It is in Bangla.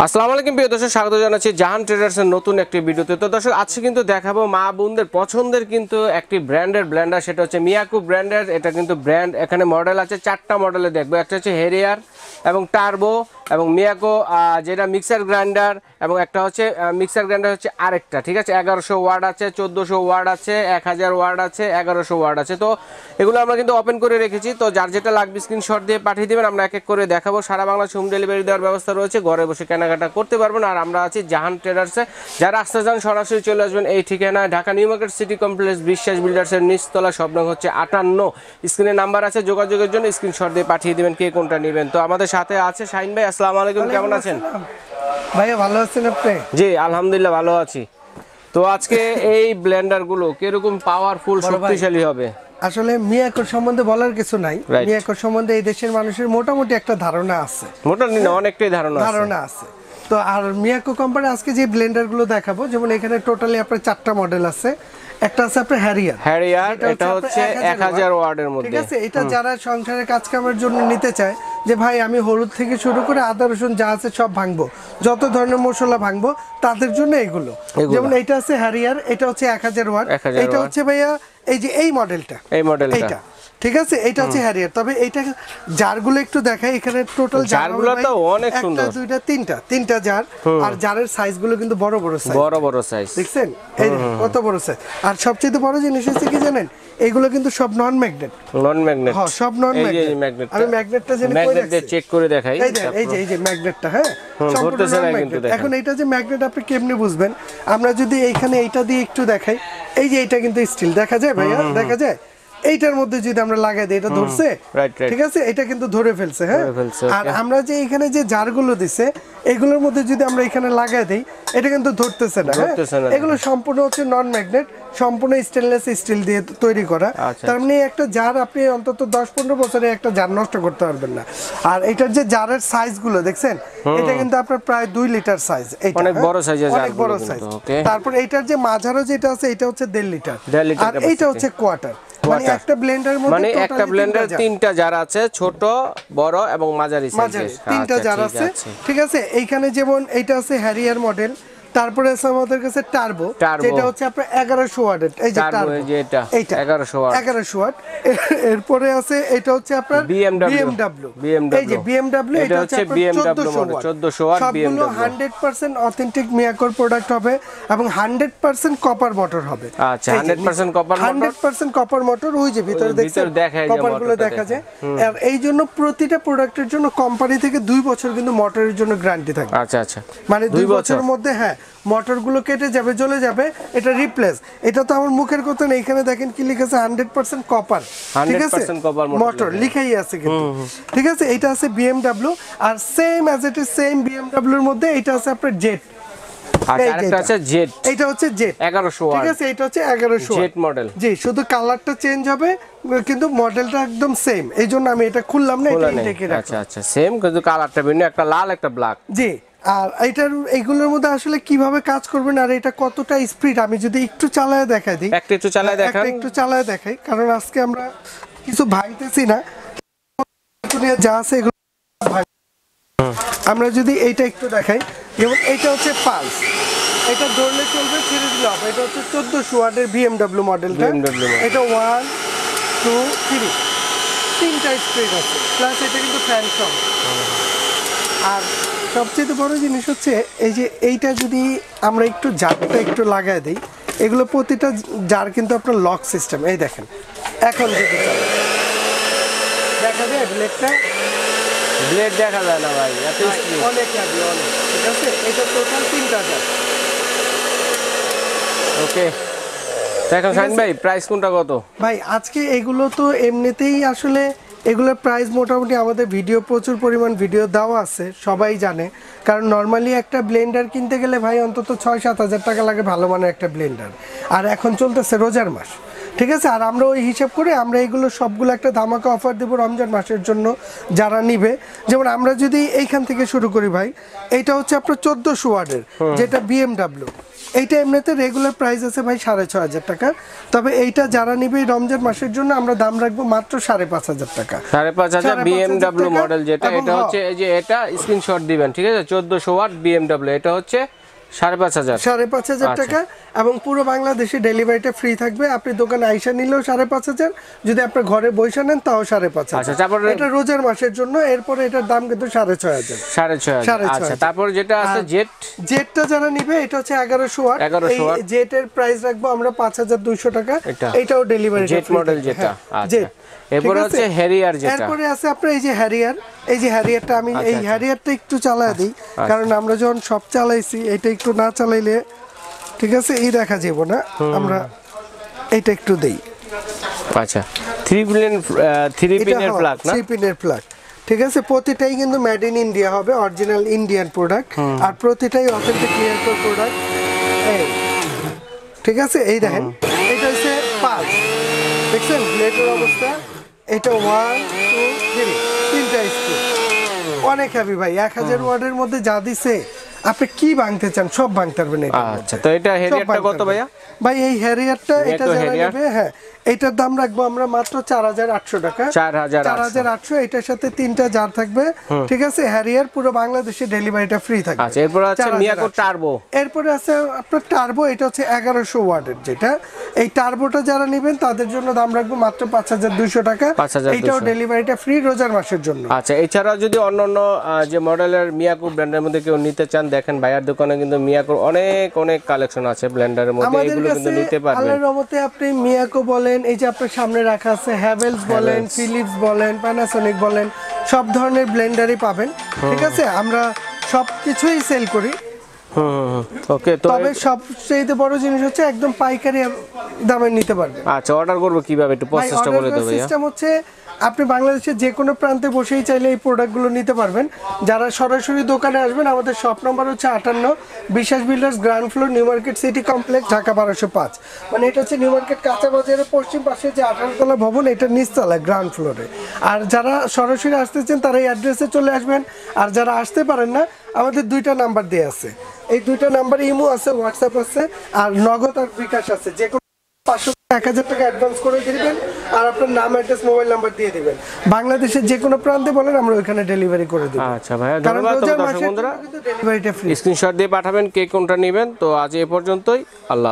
আসসালামু আলাইকুম প্রিয় দর্শক, স্বাগত জানাচ্ছি জাহান ট্রেডার্সের নতুন একটি ভিডিওতে। তো দর্শক, আজকে কিন্তু দেখাবো মা বোনদের পছন্দের কিন্তু একটি ব্র্যান্ডের ব্লেন্ডার, সেটা হচ্ছে মিয়াকো ব্র্যান্ডের। এটা কিন্তু ব্র্যান্ড, এখানে মডেল আছে 4টা মডেলে দেখবো। একটা হচ্ছে হেরিয়ার এবং টার্বো এবং মিয়াকো যেটা মিক্সার গ্রাইন্ডার, এবং একটা হচ্ছে মিক্সার গ্রাইন্ডার হচ্ছে আরেকটা, ঠিক আছে। 1100 ওয়াট আছে, 1400 ওয়াট আছে, 1000 ওয়াট আছে, 1100 ওয়াট আছে। তো এগুলো আমরা কিন্তু ওপেন করে রেখেছি। তো যার যেটা লাগবে স্ক্রিনশট দিয়ে পাঠিয়ে দেবেন, আমরা এক এক করে দেখাবো। সারা বাংলাদেশ হোম ডেলিভারি দেওয়ার ব্যবস্থা রয়েছে, ঘরে বসে কেনাকাটা করতে পারবেন। আর আমরা আছি জাহান ট্রেডার্সে। যারা আসতে চান সরাসরি চলে আসবেন এই ঠিকানায়, Dhaka new market city complex, বিশ্বাস বিল্ডার্সের নিচতলা, শপ নং হচ্ছে 58। স্ক্রিনে নাম্বার আছে, যোগাযোগের জন্য স্ক্রিনশট দিয়ে পাঠিয়ে দেবেন কে কোনটা নেবেন। তো আমাদের সাথে আছে শাহিন ভাই। আসসালামু আলাইকুম, কেমন আছেন ভাইয়া? ভালো আছেন আপনি? জি আলহামদুলিল্লাহ ভালো আছি। তো আজকে এই ব্লেন্ডার গুলো কিরকম পাওয়ারফুল, শক্তিশালী হবে? আসলে মিয়াকোর সম্বন্ধে বলার কিছু নাই। মিয়াকোর সম্বন্ধে এই দেশের মানুষের মোটামুটি একটা ধারণা আছে, মোটামুটি না অনেকটাই ধারণা আছে। তো আর মিয়াকো কোম্পানি আজকে যে ব্লেন্ডার গুলো দেখাবো, যেমন এখানে টোটালি আপনার 4টা মডেল আছে। একটা আছে আপনার হ্যারিয়ার, এটা হচ্ছে 1000 ওয়াটের মধ্যে, ঠিক আছে। এটা যারা সংসারের কাজ কামের জন্য নিতে চায়, যে ভাই আমি হলুদ থেকে শুরু করে আদা রসুন যা আছে সব ভাঙবো, যত ধরনের মশলা ভাঙবো, তাদের জন্য এগুলো। যেমন এটা আছে হ্যারিয়ার, এটা হচ্ছে 1000 ওয়াট। এটা হচ্ছে ভাইয়া এই যে এই মডেলটা, এইটা, ঠিক আছে। এটা হচ্ছে হ্যারিয়ার। তবে এইটা জারগুলো একটু দেখাই। এখানে টোটাল জারগুলো তো অনেক সুন্দর, একটা দুইটা তিনটা জার। আর জারের সাইজগুলো কিন্তু বড় সাইজ, দেখছেন এই কত বড় সাইজ। আর সবচেয়ে বড় জিনিস হচ্ছে কি জানেন, এগুলো কিন্তু সব নন ম্যাগনেট। হ্যাঁ সব নন ম্যাগনেট। আমি ম্যাগনেটটা জেনে কই রাখছি, চেক করে দেখাই। এই যে ম্যাগনেটটা, হ্যাঁ সম্পূর্ণ নন ম্যাগনেট। এখন এটা যে ম্যাগনেট আপনি কেমনে বুঝবেন? আমরা যদি এইখানে এইটা দিয়ে একটু দেখাই, এই যে এটা কিন্তু স্টিল, দেখা যায় ভাইয়া, দেখা যায়। এইটার মধ্যে যদি আমরা লাগাই দিই, এটা ধরছে, ঠিক আছে, এটা কিন্তু ধরে ফেলছে, হ্যাঁ। আর আমরা যে এখানে যে জারগুলো দিছে, এগুলোর মধ্যে যদি আমরা এখানে লাগাই দেই, এটা কিন্তু ধরতেছে না, হ্যাঁ। এগুলো সম্পূর্ণ হচ্ছে নন ম্যাগনেট, সম্পূর্ণ স্টেনলেস স্টিল দিয়ে তৈরি করা। তার মানে একটা জার আপনি অন্তত 10-15 বছরে একটা জার নষ্ট করতে পারবেন না। আর এটার যে জারের সাইজগুলো দেখছেন, এটা কিন্তু আপনার প্রায় 2 লিটার সাইজ, অনেক বড় সাইজের জার, অনেক বড় সাইজ। তারপর এটার যে মাঝারো যেটা আছে, এটা হচ্ছে 1.5 লিটার, আর এইটা হচ্ছে কোয়ার্টার। মানে একটা ব্লেন্ডারের মধ্যে মানে একটা ব্লেন্ডার 3টা জার আছে, ছোট, বড় এবং মাঝারি সাইজের 3টা জার আছে, ঠিক আছে। এইখানে যেমন এইটা আছে হ্যারিয়ার মডেল। তারপরে আছে আমাদের কাছে টার্বো, যেটা হচ্ছে আপনার 1100 ওয়াটের, এই যে টার্বো, এইটা 1100 ওয়াট। এরপরে আছে এটা হচ্ছে আপনার বিএমডব্লিউ, এই যে বিএমডব্লিউ, এটা হচ্ছে 1400 ওয়াট। সবগুলো 100% অথেন্টিক মিয়াকোর প্রোডাক্ট হবে এবং 100% কপার মোটর হবে। আচ্ছা, 100% কপার মোটর, ওই যে ভিতরে দেখছেন কপারগুলো দেখা যায়। আর এই জন্য প্রতিটা প্রোডাক্টের জন্য কোম্পানি থেকে 2 বছর কিন্তু মোটরের জন্য গ্যারান্টি থাকবে। আচ্ছা, মানে 2 বছরের মধ্যে, হ্যাঁ, মোটরগুলো কেটে যাবে, চলে যাবে, এটা রিপ্লেস। এটা তো আমার মুখের কথা না, এখানে দেখেন কি লিখেছে, 100% কপার, ঠিক আছে, মোটর লিখাই আছে কিন্তু, ঠিক আছে। এটা আছে বিএমডব্লিউ, আর same as it is same BMW এর মধ্যে এটা আছে আপনার জেট। এটা হচ্ছে জেট 1100 ওয়াট, ঠিক আছে। এটা হচ্ছে 1100 জেট মডেল। জি, শুধু কালারটা চেঞ্জ হবে, কিন্তু মডেলটা একদম সেম। এইজন্য আমি এটা খুললাম না, এটা ইনটেকে রাখলাম। আচ্ছা, সেম, কিন্তু কালারটা ভিন্ন, একটা লাল একটা ব্ল্যাক। জি। আর এইটার এইগুলোর মধ্যে আসলে কিভাবে কাজ করবেন আর এটা কতটা স্পিড, আমি যদি একটু চালায় দেখাই দিই, একটু চালায় দেখাই, কারণ আজকে আমরা কিছু ভাঙতেছি না, যা আছে এগুলো। আমরা যদি এইটা একটু দেখাই, যেমন এইটা হচ্ছে পালস, এটা ধরলে চলবে, ছেড়ে দিলে হবে। এটা হচ্ছে 1400 ওয়াটের বিএমডব্লিউ মডেলটা। এটা 1 2 3 তিনটা স্পিড আছে, প্লাস এটা কিন্তু ফ্যান সহ। আর সবচেয়ে বড় জিনিস হচ্ছে এই যে এইটা যদি আমরা একটু জারটা একটু লাগায় দিই, এগুলো প্রতিটা জার কিন্তু আপনার লক সিস্টেম। এই দেখেন, এখন যদি দেখা যায় ব্লেড দেখা যায় না ভাই, এত অনেক লাগবে, অনেক, ঠিক আছে। এটা টোটাল 3টা জার। ওকে, দেখেন শাহিন ভাই, প্রাইস কোনটা কত? ভাই আজকে এগুলো তো এমনিতেই আসলে এগুলোর প্রাইস মোটামুটি আমাদের ভিডিও, প্রচুর পরিমাণ ভিডিও দেওয়া আছে, সবাই জানে। কারণ নর্মালি একটা ব্লেন্ডার কিনতে গেলে ভাই অন্তত 6-7 হাজার টাকা লাগে, ভালো মানের একটা ব্লেন্ডার। আর এখন চলতেছে রোজার মাস, ঠিক আছে। আর আমরা ওই হিসাব করে আমরা এগুলো সবগুলো একটা ধামাকা অফার দেবো রমজান মাসের জন্য যারা নিবে। যেমন আমরা যদি এইখান থেকে শুরু করি ভাই, এইটা হচ্ছে আপনার 1400 ওয়াটের যেটা BMW, এইটা এমনিতে রেগুলার প্রাইস আছে ভাই 6500 টাকা। তবে এইটা যারা নিবে এই রমজান মাসের জন্য আমরা দাম রাখবো মাত্র 5500 টাকা। 5500 BMW মডেল যেটা, এটা হচ্ছে এই যে এটা স্ক্রিনশট দিবেন, ঠিক আছে? 1400 ওয়াট BMW, এটা হচ্ছে 5500 টাকা। এবং পুরো বাংলাদেশে ডেলিভারিটা ফ্রি থাকবে। আপনি দোকানে আইসা নিলেও 5500, যদি আপনি ঘরে বসে নেন তাও 5500। আচ্ছা, তারপরে এটা রোজার মাসের জন্য। এরপরে এটার দাম কিন্তু 6500। আচ্ছা, তারপর যেটা আছে জেটটা যারা নিবে এটা হচ্ছে 1100 ওয়াট। এই জেটের প্রাইস রাখবো আমরা 5200 টাকা। এটাও ডেলিভারি জেট মডেল যেটা। আচ্ছা, এরপর হচ্ছে হ্যারিয়ার যেটা। এরপরে আছে আপনার এই যে হ্যারিয়ার। এই যে হ্যারিয়ারটা আমি এই হ্যারিয়ারটা একটু চালায় দিই, কারণ আমরা যখন সব চালাইছি এটা একটু না চালাইলে ঠিক আছে এই দেখা যাবে না। আমরা এটা একটু দেই। আচ্ছা, 3 পিনের প্লাগ না? 3 পিনের প্লাগ, ঠিক আছে। প্রতিটাই কিন্তু মেড ইন ইন্ডিয়া হবে, অরিজিনাল ইন্ডিয়ান প্রোডাক্ট। আর প্রতিটাই অথেন্টিক ক্লিয়ার প্রোডাক্ট। এই ঠিক আছে, এই দেখেন এটা হচ্ছে 5, দেখছেন প্লেটের অবস্থা। এটা 1 2 3 তিনটা স্ক্রু, অনেক হেভি ভাই। 1000 ওয়াটের মধ্যে যা দিছে আপনি কি ভাঙতে চান সব ভাঙতে পারবেন এটা। আচ্ছা, তো এটা হ্যারিয়ারটা কত ভাইয়া? ভাই এই হ্যারিয়ারটা এটা যারা নেবে, হ্যাঁ এটার দাম রাখবো আমরা মাত্র 4800 টাকা। 4800। এটার সাথে 3টা জার থাকবে, ঠিক আছে। হ্যারিয়ার পুরো বাংলাদেশে ডেলিভারিটা ফ্রি থাকবে। আচ্ছা, এরপর আছে মিয়াকো টার্বো। এরপরে আছে আপনার টার্বো, এটা হচ্ছে 1100 ওয়াটের যেটা। এই টার্বোটা যারা নেবেন তাদের জন্য দাম রাখবো মাত্র 5200 টাকা। এটাও ডেলিভারিটা ফ্রি রোজার মাসের জন্য। আচ্ছা, এছাড়াও যদি অন্যান্য যে মডেলের মিয়াকো ব্র্যান্ডের মধ্যে কেউ নিতে চান, দেখেন ভাইয়ার দোকানে কিন্তু মিয়াকোর অনেক কালেকশন আছে ব্লেন্ডারের মধ্যে, এগুলো কিন্তু নিতে পারবেন। আল্লাহর রহমতে আপনি মিয়াকো বলেন, এই যে আপনার সামনে রাখা আছে হ্যাভেলস বলেন, ফিলিপস বলেন, প্যানাসোনিক বলেন, সব ধরনের ব্লেন্ডারই পাবেন, ঠিক আছে। আমরা সবকিছুই সেল করি। ওকে, তবে সবচেয়ে বড় জিনিস হচ্ছে একদম পাইকারি দামে নিতে পারবেন। আচ্ছা, অর্ডার করব কিভাবে একটু প্রসেসটা বলে দাও ভাইয়া। সিস্টেম হচ্ছে আপনি বাংলাদেশের যে কোনো প্রান্তে বসেই চাইলে এই প্রোডাক্টগুলো নিতে পারবেন। যারা সরাসরি দোকানে আসবেন, আমাদের শপ নম্বর হচ্ছে 58 বিশ্বাস builders, ground floor, new market city complex, Dhaka 1205। মানে এটা হচ্ছে নিউ মার্কেট কাঁচা বাজারের পশ্চিম পাশে যে 18 তলা ভবন, এটার নিচতলায় গ্রাউন্ড ফ্লোরে। আর যারা সরাসরি আসতেছেন তারা এই অ্যাড্রেসে চলে আসবেন। আর যারা আসতে পারেন না, আমাদের 2টা নাম্বার দেওয়া আছে। এই 2টা নাম্বারে ইমো আছে, হোয়াটসঅ্যাপ আছে, আর নগদ আর বিকাশ আছে। যে 500-1000 টাকা অ্যাডভান্স করে দিবেন, আর আপনার নাম, অ্যাড্রেস, মোবাইল নাম্বার দিয়ে দিবেন। বাংলাদেশের যে কোনো প্রান্তে বলেন, আমরা ওইখানে ডেলিভারি করে দেব। আচ্ছা ভাইয়া, ধন্যবাদ। তো দর্শক বন্ধুরা ডেলিভারিটা ফ্রি, স্ক্রিনশট দিয়ে পাঠাবেন কে কোনটা নেবেন। তো আজ এই পর্যন্তই, আল্লাহ।